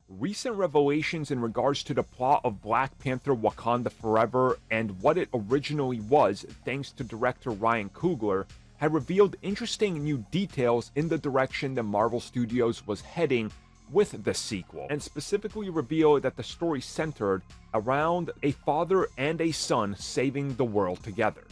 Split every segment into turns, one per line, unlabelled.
Recent revelations in regards to the plot of Black Panther Wakanda Forever and what it originally was, thanks to director Ryan Coogler, had revealed interesting new details in the direction that Marvel Studios was heading with the sequel, and specifically revealed that the story centered around a father and a son saving the world together.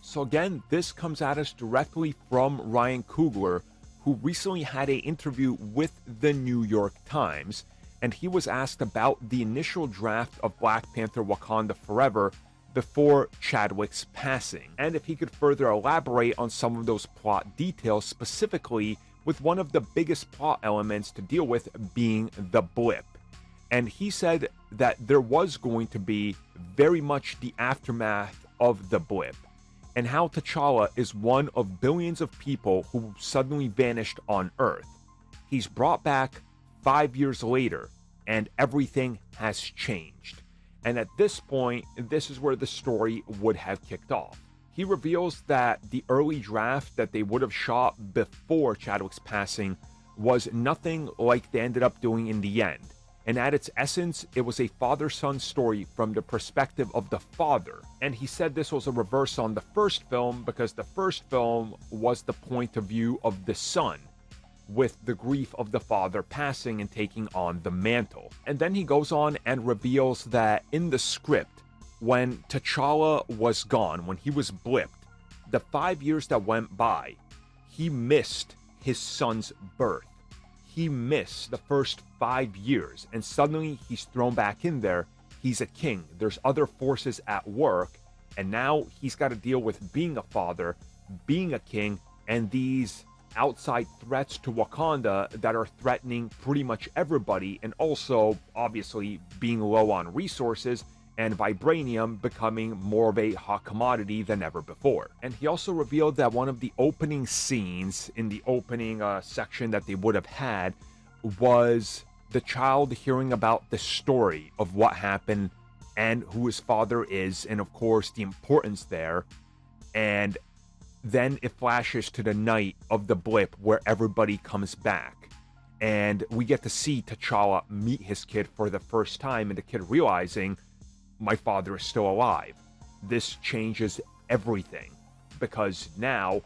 So again, this comes at us directly from Ryan Coogler, who recently had an interview with the New York Times, and he was asked about the initial draft of Black Panther Wakanda Forever before Chadwick's passing, and if he could further elaborate on some of those plot details, specifically with one of the biggest plot elements to deal with being the blip. And he said that there was going to be very much the aftermath of the blip, and how T'Challa is one of billions of people who suddenly vanished on Earth. He's brought back 5 years later, and everything has changed. And at this point, this is where the story would have kicked off. He reveals that the early draft that they would have shot before Chadwick's passing was nothing like they ended up doing in the end. And at its essence, it was a father-son story from the perspective of the father. And he said this was a reverse on the first film because the first film was the point of view of the son, with the grief of the father passing and taking on the mantle. And then he goes on and reveals that in the script, when T'Challa was gone, when he was blipped, the 5 years that went by, he missed his son's birth. He missed the first 5 years, and suddenly he's thrown back in there. He's a king. There's other forces at work, and now he's got to deal with being a father, being a king, and these outside threats to Wakanda that are threatening pretty much everybody, and also, obviously, being low on resources, and vibranium becoming more of a hot commodity than ever before. And he also revealed that one of the opening scenes in the opening section that they would have had was the child hearing about the story of what happened and who his father is, and of course the importance there. And then it flashes to the night of the blip where everybody comes back, and we get to see T'Challa meet his kid for the first time, and the kid realizing, my father is still alive. This changes everything, because now,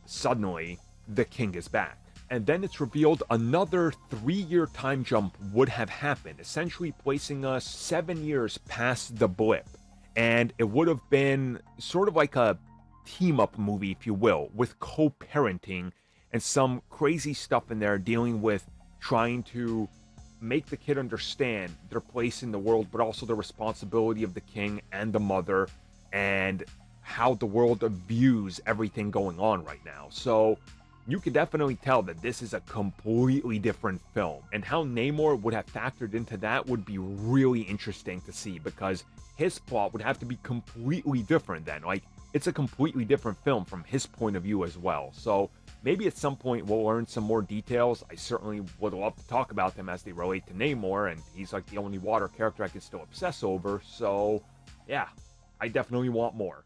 suddenly, the king is back. And then it's revealed another 3-year time jump would have happened, essentially placing us 7 years past the blip. And it would have been sort of like a team-up movie, if you will, with co-parenting and some crazy stuff in there dealing with trying to make the kid understand their place in the world, but also the responsibility of the king and the mother, and how the world views everything going on right now. So you can definitely tell that this is a completely different film, and how Namor would have factored into that would be really interesting to see, because his plot would have to be completely different then. Like, it's a completely different film from his point of view as well. So maybe at some point we'll learn some more details. I certainly would love to talk about them as they relate to Namor, and he's like the only water character I can still obsess over. So yeah, I definitely want more.